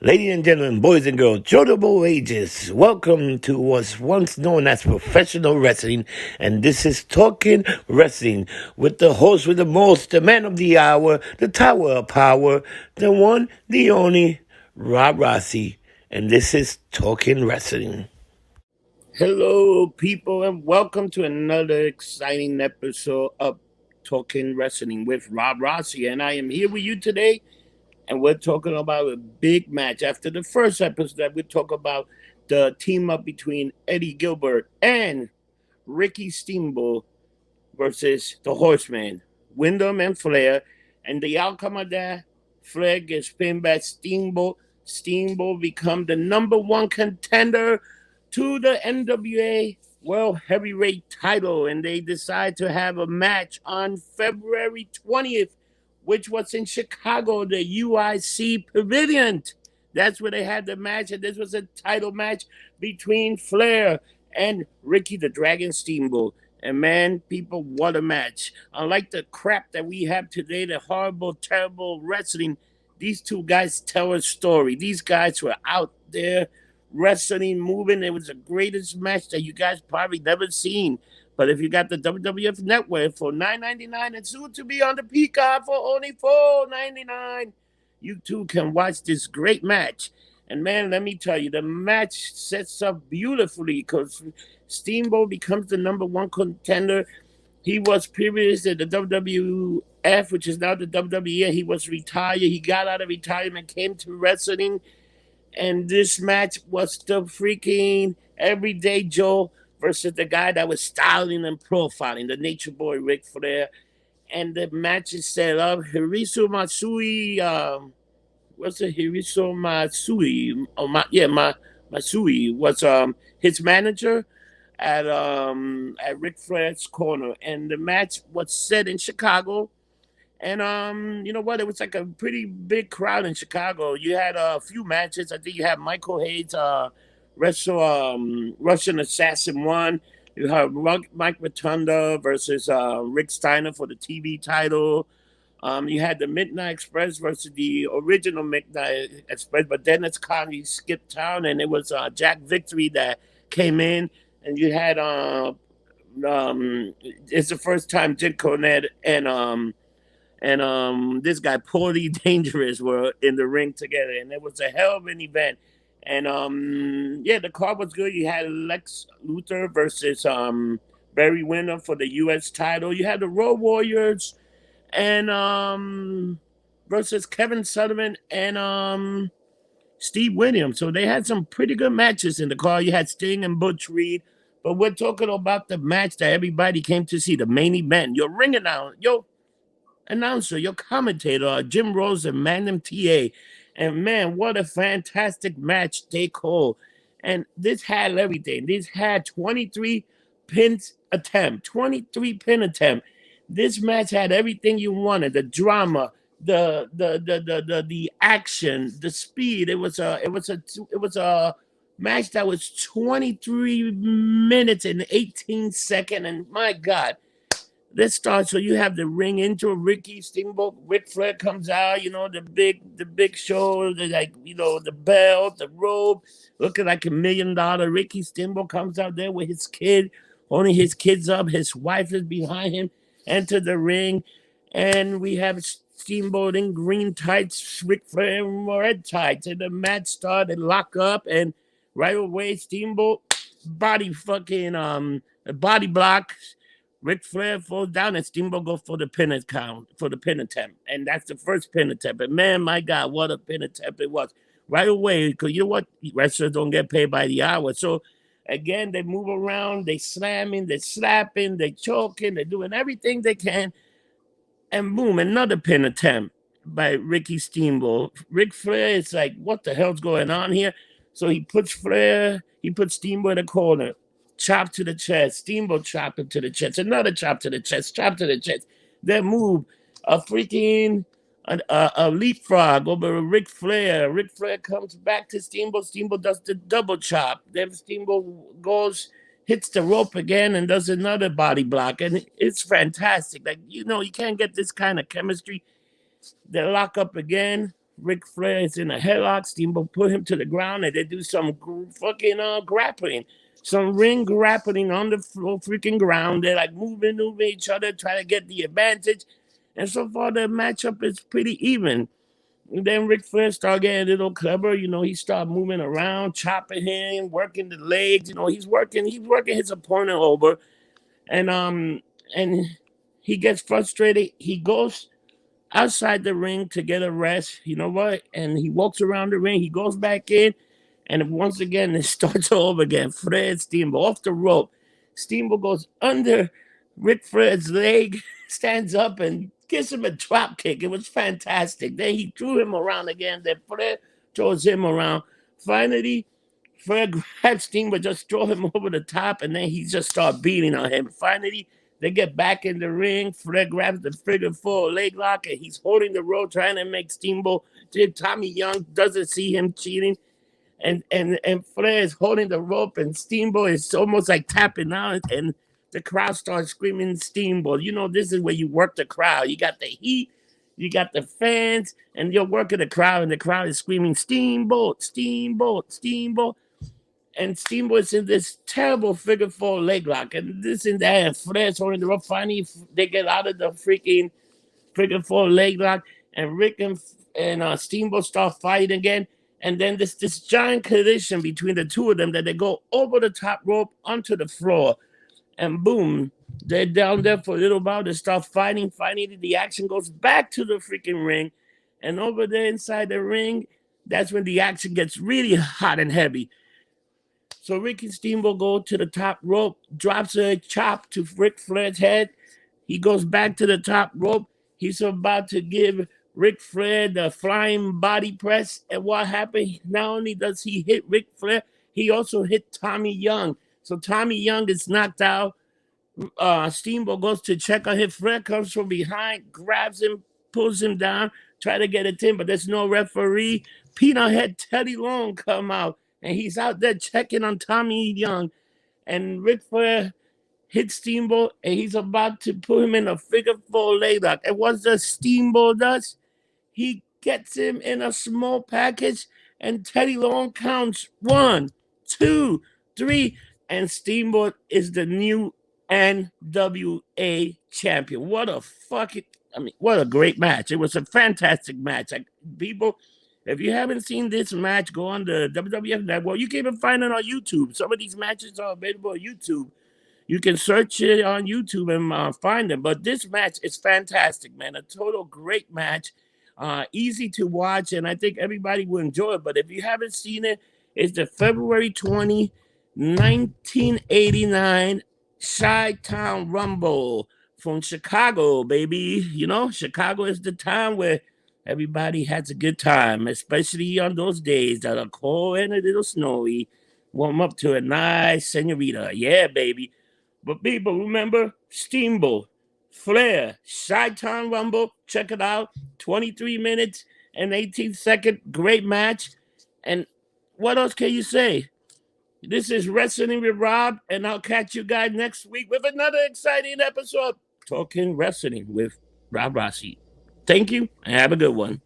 Ladies and gentlemen, boys and girls, Jotable ages, welcome to what's once known as professional wrestling, and this is Talking Wrestling with the host with the most, the man of the hour, the tower of power, the one, the only, Rob Rossi, and this is Talking Wrestling. Hello, people, and welcome to another exciting episode of Talking Wrestling with Rob Rossi, and I am here with you today. And we're talking about a big match. After the first episode, we talk about the team up between Eddie Gilbert and Ricky Steamboat versus the Horseman, Wyndham and Flair. And the outcome of that, Flair gets pinned by Steamboat. Steamboat become the number one contender to the NWA World Heavyweight title. And they decide to have a match on February 20th, which was in Chicago, the UIC Pavilion. That's where they had the match, and this was a title match between Flair and Ricky the Dragon Steamboat. And man, people, what a match. Unlike the crap that we have today, the horrible, terrible wrestling, these two guys tell a story. These guys were out there wrestling, moving. It was the greatest match that you guys probably never seen. But if you got the WWF Network for $9.99 and soon to be on the Peacock for only $4.99, you too can watch this great match. And man, let me tell you, the match sets up beautifully because Steamboat becomes the number one contender. He was previous at the WWF, which is now the WWE. He was retired. He got out of retirement, came to wrestling. And this match was the freaking Everyday Joe versus the guy that was styling and profiling, the Nature Boy Ric Flair. And the match is set up. Hirisu Matsui, what's it? Hirisu Matsui? Matsui was his manager at Ric Flair's corner. And the match was set in Chicago. And you know what? It was like a pretty big crowd in Chicago. You had a few matches. I think you had Michael Hayes wrestle Russian Assassin 1. You have Mike Rotunda versus Rick Steiner for the TV title. You had the Midnight Express versus the original Midnight Express, but Dennis Conley skipped town, and it was Jack Victory that came in. And you had it's the first time Jim Cornette and this guy Paulie Dangerous were in the ring together, and it was a hell of an event. And yeah, the card was good. You had Lex Luthor versus Barry Windham for the U.S. title. You had the Road Warriors and versus Kevin Sullivan and Steve Williams. So they had some pretty good matches in the card. You had Sting and Butch Reed. But we're talking about the match that everybody came to see, the main event. Your ring announcer, your commentator, Jim Rose and Magnum TA. And man, what a fantastic match they called. And this had everything. This had 23 pins attempt, 23 pin attempt. This match had everything you wanted: the drama, the action, the speed. It was a match that was 23 minutes and 18 seconds. And my God, let's start. So you have the ring intro. Ricky Steamboat, Ric Flair comes out. You know, the big show. The belt, the robe, looking like $1 million. Ricky Steamboat comes out there with his kid, holding his kids up. His wife is behind him. Enter the ring, and we have Steamboat in green tights, Ric Flair in red tights, and the match started. Lock up, and right away Steamboat body block. Ric Flair falls down and Steamboat goes for the pin attempt. And that's the first pin attempt. And man, my God, what a pin attempt it was. Right away, because you know what? Wrestlers don't get paid by the hour. So again, they move around, they slamming, they slapping, they choking, they're doing everything they can. And boom, another pin attempt by Ricky Steamboat. Ric Flair is like, what the hell's going on here? So he puts Steamboat in the corner. Chop to the chest. Steamboat chop him to the chest. Another chop to the chest. Chop to the chest. Then move a freaking a leapfrog over Ric Flair. Ric Flair comes back to Steamboat. Steamboat does the double chop. Then Steamboat hits the rope again and does another body block. And it's fantastic. Like, you can't get this kind of chemistry. They lock up again. Ric Flair is in a headlock. Steamboat put him to the ground, and they do some fucking grappling, some ring grappling on the freaking ground. They're like moving each other, trying to get the advantage. And so far, the matchup is pretty even. And then Ric Flair started getting a little clever. He started moving around, chopping him, working the legs. He's working his opponent over, and he gets frustrated. He goes outside the ring to get a rest. You know what? And he walks around the ring. He goes back in, and once again it starts all over again. Fred Steamboat off the rope. Steamboat goes under Ric Flair's leg, stands up, and gives him a drop kick. It was fantastic. Then he threw him around again. Then Fred throws him around. Finally, Fred grabs Steamboat, just throw him over the top, and then he just started beating on him. Finally, they get back in the ring. Fred grabs the figure four leg lock, and he's holding the rope, trying to make Steamboat. Tommy Young doesn't see him cheating, and Fred is holding the rope, and Steamboat is almost like tapping out, and the crowd starts screaming Steamboat. This is where you work the crowd. You got the heat, you got the fans, and you're working the crowd, and the crowd is screaming Steamboat, Steamboat, Steamboat. And Steamboat's in this terrible figure four leg lock, and this and that, and Flair's holding the rope. Finally, they get out of the freaking figure four leg lock, and Rick and Steamboat start fighting again. And then this giant collision between the two of them that they go over the top rope onto the floor, and boom, they're down there for a little while. They start fighting. Finally, the action goes back to the freaking ring, and over there inside the ring, that's when the action gets really hot and heavy. So Ricky Steamboat goes to the top rope, drops a chop to Ric Flair's head. He goes back to the top rope. He's about to give Ric Flair the flying body press. And what happened? Not only does he hit Ric Flair, he also hit Tommy Young. So Tommy Young is knocked out. Steamboat goes to check on him. Flair comes from behind, grabs him, pulls him down, try to get it in, but there's no referee. Peanut Head Teddy Long come out, and he's out there checking on Tommy Young. And Ric Flair hits Steamboat, and he's about to put him in a figure four leg lock. And what does Steamboat does? He gets him in a small package, and Teddy Long counts 1, 2, 3, and Steamboat is the new NWA champion. What a great match. It was a fantastic match. People, if you haven't seen this match, go on the WWF Network. You can even find it on YouTube. Some of these matches are available on YouTube. You can search it on YouTube and find them. But this match is fantastic, man. A total great match. Easy to watch, and I think everybody will enjoy it. But if you haven't seen it, it's the February 20, 1989 Chi-Town Rumble from Chicago, baby. Chicago is the town where everybody has a good time, especially on those days that are cold and a little snowy. Warm up to a nice senorita. Yeah, baby. But people, remember Steamboat, Flair, Chi-Town Rumble. Check it out. 23 minutes and 18 seconds. Great match. And what else can you say? This is Wrestling with Rob, and I'll catch you guys next week with another exciting episode Talking Wrestling with Rob Rossi. Thank you, and have a good one.